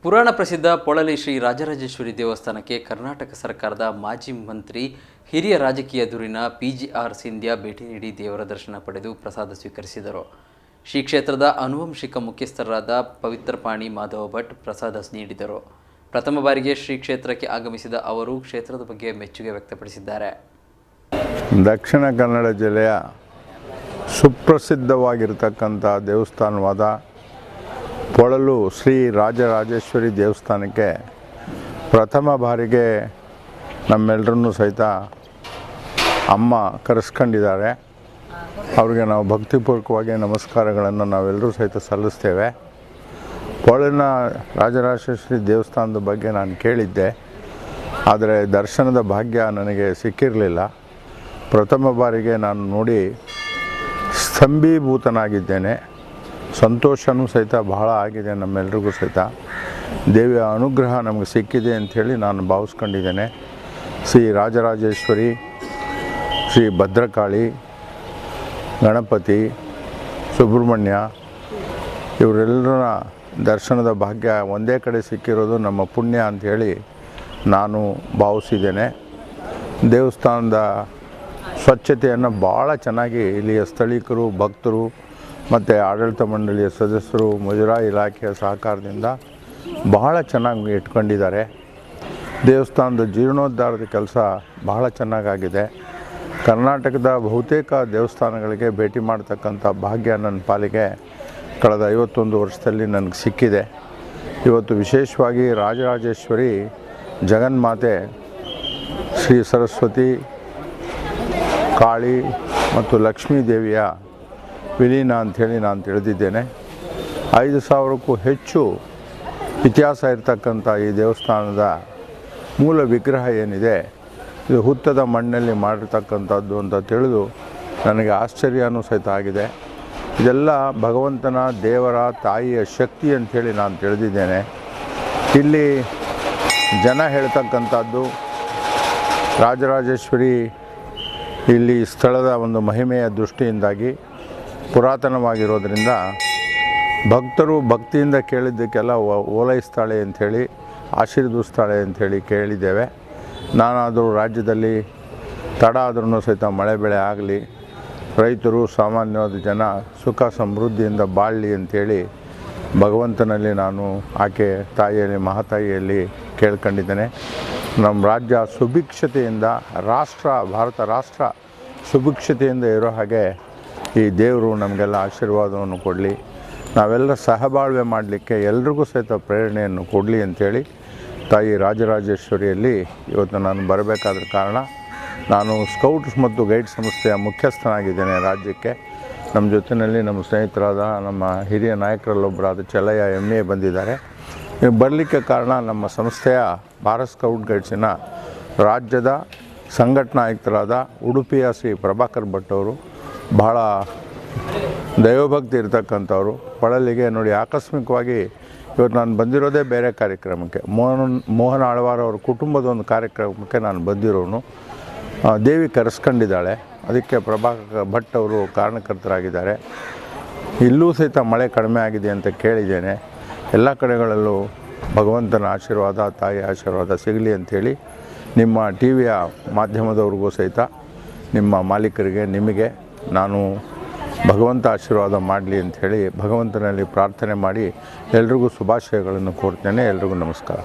ಪುರಾಣ ಪ್ರಸಿದ್ಧ ಪೊಳಲಿ ಶ್ರೀ ರಾಜರಾಜೇಶ್ವರಿ ದೇವಸ್ಥಾನಕ್ಕೆ ಕರ್ನಾಟಕ ಸರ್ಕಾರದ ಮಾಜಿ ಮಂತ್ರಿ ಹಿರಿಯ ರಾಜಕೀಯ ಧುರೀಣ ಪಿಜಿಆರ್ ಸಿಂಧ್ಯಾ ಭೇಟಿ ನೀಡಿ ದೇವರ ದರ್ಶನ ಪಡೆದು ಪ್ರಸಾದ ಸ್ವೀಕರಿಸಿದರು. ಶ್ರೀ ಕ್ಷೇತ್ರದ ಆನುವಂಶಿಕ ಮುಖ್ಯಸ್ಥರಾದ ಪವಿತ್ರಪಾಣಿ ಮಾಧವ ಭಟ್ ಪ್ರಸಾದ ನೀಡಿದರು. ಪ್ರಥಮ ಬಾರಿಗೆ ಶ್ರೀ ಕ್ಷೇತ್ರಕ್ಕೆ ಆಗಮಿಸಿದ ಅವರು ಕ್ಷೇತ್ರದ ಬಗ್ಗೆ ಮೆಚ್ಚುಗೆ ವ್ಯಕ್ತಪಡಿಸಿದ್ದಾರೆ. ದಕ್ಷಿಣ ಕನ್ನಡ ಜಿಲ್ಲೆಯ ಸುಪ್ರಸಿದ್ಧವಾಗಿರತಕ್ಕಂಥ ದೇವಸ್ಥಾನವಾದ ಪೊಳಲು ಶ್ರೀ ರಾಜರಾಜೇಶ್ವರಿ ದೇವಸ್ಥಾನಕ್ಕೆ ಪ್ರಥಮ ಬಾರಿಗೆ ನಮ್ಮೆಲ್ಲರನ್ನೂ ಸಹಿತ ಅಮ್ಮ ಕರೆಸ್ಕೊಂಡಿದ್ದಾರೆ. ಅವರಿಗೆ ನಾವು ಭಕ್ತಿಪೂರ್ವಕವಾಗಿ ನಮಸ್ಕಾರಗಳನ್ನು ನಾವೆಲ್ಲರೂ ಸಹಿತ ಸಲ್ಲಿಸ್ತೇವೆ. ಪೊಳಲಿನ ರಾಜರಾಜೇಶ್ವರಿ ದೇವಸ್ಥಾನದ ಬಗ್ಗೆ ನಾನು ಕೇಳಿದ್ದೆ, ಆದರೆ ದರ್ಶನದ ಭಾಗ್ಯ ನನಗೆ ಸಿಕ್ಕಿರಲಿಲ್ಲ. ಪ್ರಥಮ ಬಾರಿಗೆ ನಾನು ನೋಡಿ ಸ್ತಂಭೀಭೂತನಾಗಿದ್ದೇನೆ. ಸಂತೋಷವೂ ಸಹಿತ ಬಹಳ ಆಗಿದೆ. ನಮ್ಮೆಲ್ಲರಿಗೂ ಸಹಿತ ದೇವಿಯ ಅನುಗ್ರಹ ನಮಗೆ ಸಿಕ್ಕಿದೆ ಅಂಥೇಳಿ ನಾನು ಭಾವಿಸ್ಕೊಂಡಿದ್ದೇನೆ. ಶ್ರೀ ರಾಜರಾಜೇಶ್ವರಿ, ಶ್ರೀ ಭದ್ರಕಾಳಿ, ಗಣಪತಿ, ಸುಬ್ರಹ್ಮಣ್ಯ ಇವರೆಲ್ಲರ ದರ್ಶನದ ಭಾಗ್ಯ ಒಂದೇ ಕಡೆ ಸಿಕ್ಕಿರೋದು ನಮ್ಮ ಪುಣ್ಯ ಅಂಥೇಳಿ ನಾನು ಭಾವಿಸಿದ್ದೇನೆ. ದೇವಸ್ಥಾನದ ಸ್ವಚ್ಛತೆಯನ್ನು ಭಾಳ ಚೆನ್ನಾಗಿ ಇಲ್ಲಿಯ ಸ್ಥಳೀಕರು, ಭಕ್ತರು ಮತ್ತು ಆಡಳಿತ ಮಂಡಳಿಯ ಸದಸ್ಯರು, ಮುಜರಾಯಿ ಇಲಾಖೆಯ ಸಹಕಾರದಿಂದ ಬಹಳ ಚೆನ್ನಾಗಿ ಇಟ್ಕೊಂಡಿದ್ದಾರೆ. ದೇವಸ್ಥಾನದ ಜೀರ್ಣೋದ್ಧಾರದ ಕೆಲಸ ಬಹಳ ಚೆನ್ನಾಗಾಗಿದೆ. ಕರ್ನಾಟಕದ ಬಹುತೇಕ ದೇವಸ್ಥಾನಗಳಿಗೆ ಭೇಟಿ ಮಾಡ್ತಕ್ಕಂಥ ಭಾಗ್ಯ ನನ್ನ ಪಾಲಿಗೆ ಕಳೆದ 51 ವರ್ಷದಲ್ಲಿ ನನಗೆ ಸಿಕ್ಕಿದೆ. ಇವತ್ತು ವಿಶೇಷವಾಗಿ ರಾಜರಾಜೇಶ್ವರಿ ಜಗನ್ಮಾತೆ ಶ್ರೀ ಸರಸ್ವತಿ, ಕಾಳಿ ಮತ್ತು ಲಕ್ಷ್ಮೀ ದೇವಿಯ ವಿಲೀನ ಅಂಥೇಳಿ ನಾನು ತಿಳಿದಿದ್ದೇನೆ. 5,000ಕ್ಕೂ ಹೆಚ್ಚು ಇತಿಹಾಸ ಇರತಕ್ಕಂಥ ಈ ದೇವಸ್ಥಾನದ ಮೂಲ ವಿಗ್ರಹ ಏನಿದೆ, ಇದು ಹುತ್ತದ ಮಣ್ಣಲ್ಲಿ ಮಾಡಿರ್ತಕ್ಕಂಥದ್ದು ಅಂತ ತಿಳಿದು ನನಗೆ ಆಶ್ಚರ್ಯನೂ ಸಹಿತ ಆಗಿದೆ. ಇದೆಲ್ಲ ಭಗವಂತನ, ದೇವರ, ತಾಯಿಯ ಶಕ್ತಿ ಅಂಥೇಳಿ ನಾನು ತಿಳಿದಿದ್ದೇನೆ. ಇಲ್ಲಿ ಜನ ಹೇಳ್ತಕ್ಕಂಥದ್ದು ರಾಜರಾಜೇಶ್ವರಿ ಇಲ್ಲಿ ಸ್ಥಳದ ಒಂದು ಮಹಿಮೆಯ ದೃಷ್ಟಿಯಿಂದಾಗಿ ಪುರಾತನವಾಗಿರೋದರಿಂದ ಭಕ್ತರು ಭಕ್ತಿಯಿಂದ ಕೇಳಿದ್ದಕ್ಕೆಲ್ಲ ಓಲೈಸ್ತಾಳೆ ಅಂಥೇಳಿ, ಆಶೀರ್ವದಿಸ್ತಾಳೆ ಅಂಥೇಳಿ ಕೇಳಿದ್ದೇವೆ. ನಾನಾದರೂ ರಾಜ್ಯದಲ್ಲಿ ತಡ ಆದ್ರೂ ಸಹಿತ ಮಳೆ ಬೆಳೆ ಆಗಲಿ, ರೈತರು, ಸಾಮಾನ್ಯವಾದ ಜನ ಸುಖ ಸಮೃದ್ಧಿಯಿಂದ ಬಾಳಲಿ ಅಂಥೇಳಿ ಭಗವಂತನಲ್ಲಿ ನಾನು ಆಕೆ ತಾಯಿಯಲ್ಲಿ, ಮಹಾತಾಯಿಯಲ್ಲಿ ಕೇಳ್ಕೊಂಡಿದ್ದೇನೆ. ನಮ್ಮ ರಾಜ್ಯ ಸುಭಿಕ್ಷತೆಯಿಂದ, ಭಾರತ ರಾಷ್ಟ್ರ ಸುಭಿಕ್ಷತೆಯಿಂದ ಇರೋ ಹಾಗೆ ಈ ದೇವರು ನಮಗೆಲ್ಲ ಆಶೀರ್ವಾದವನ್ನು ಕೊಡಲಿ, ನಾವೆಲ್ಲ ಸಹಬಾಳ್ವೆ ಮಾಡಲಿಕ್ಕೆ ಎಲ್ರಿಗೂ ಸಹಿತ ಪ್ರೇರಣೆಯನ್ನು ಕೊಡಲಿ ಅಂಥೇಳಿ ತಾಯಿ ರಾಜರಾಜೇಶ್ವರಿಯಲ್ಲಿ ಇವತ್ತು ನಾನು ಬರಬೇಕಾದ ಕಾರಣ, ನಾನು ಸ್ಕೌಟ್ಸ್ ಮತ್ತು ಗೈಡ್ ಸಂಸ್ಥೆಯ ಮುಖ್ಯಸ್ಥನಾಗಿದ್ದೇನೆ ರಾಜ್ಯಕ್ಕೆ. ನಮ್ಮ ಜೊತೆಯಲ್ಲಿ ನಮ್ಮ ಸ್ನೇಹಿತರಾದ ನಮ್ಮ ಹಿರಿಯ ನಾಯಕರಲ್ಲೊಬ್ಬರಾದ ಚೆಲಯ್ಯ MA ಬಂದಿದ್ದಾರೆ. ಬರಲಿಕ್ಕೆ ಕಾರಣ ನಮ್ಮ ಸಂಸ್ಥೆಯ ಭಾರತ್ ಸ್ಕೌಟ್ ಗೈಡ್ಸಿನ ರಾಜ್ಯದ ಸಂಘಟನಾ ಆಯುಕ್ತರಾದ ಉಡುಪಿಯ ಶ್ರೀ ಪ್ರಭಾಕರ್ ಭಟ್ ಅವರು ಬಹಳ ದೈವಭಕ್ತಿ ಇರತಕ್ಕಂಥವ್ರು. ಪೊಳಲಿಗೆ ನೋಡಿ, ಆಕಸ್ಮಿಕವಾಗಿ ಇವತ್ತು ನಾನು ಬಂದಿರೋದೇ ಬೇರೆ ಕಾರ್ಯಕ್ರಮಕ್ಕೆ, ಮೋಹನ್ ಆಳ್ವಾರ್ ಅವ್ರ ಕುಟುಂಬದ ಒಂದು ಕಾರ್ಯಕ್ರಮಕ್ಕೆ ನಾನು ಬಂದಿರೋನು. ದೇವಿ ಕರೆಸ್ಕೊಂಡಿದ್ದಾಳೆ, ಅದಕ್ಕೆ ಪ್ರಭಾಕರ್ ಭಟ್ ಅವರು ಕಾರಣಕರ್ತರಾಗಿದ್ದಾರೆ. ಇಲ್ಲೂ ಸಹಿತ ಮಳೆ ಕಡಿಮೆ ಆಗಿದೆ ಅಂತ ಕೇಳಿದ್ದೇನೆ. ಎಲ್ಲ ಕಡೆಗಳಲ್ಲೂ ಭಗವಂತನ ಆಶೀರ್ವಾದ, ತಾಯಿ ಆಶೀರ್ವಾದ ಸಿಗಲಿ ಅಂಥೇಳಿ ನಿಮ್ಮ TVಯ ಮಾಧ್ಯಮದವ್ರಿಗೂ ಸಹಿತ, ನಿಮ್ಮ ಮಾಲೀಕರಿಗೆ, ನಿಮಗೆ ನಾನು ಭಗವಂತ ಆಶೀರ್ವಾದ ಮಾಡಲಿ ಅಂಥೇಳಿ ಭಗವಂತನಲ್ಲಿ ಪ್ರಾರ್ಥನೆ ಮಾಡಿ ಎಲ್ರಿಗೂ ಶುಭಾಶಯಗಳನ್ನು ಕೋರ್ತೇನೆ. ಎಲ್ರಿಗೂ ನಮಸ್ಕಾರ.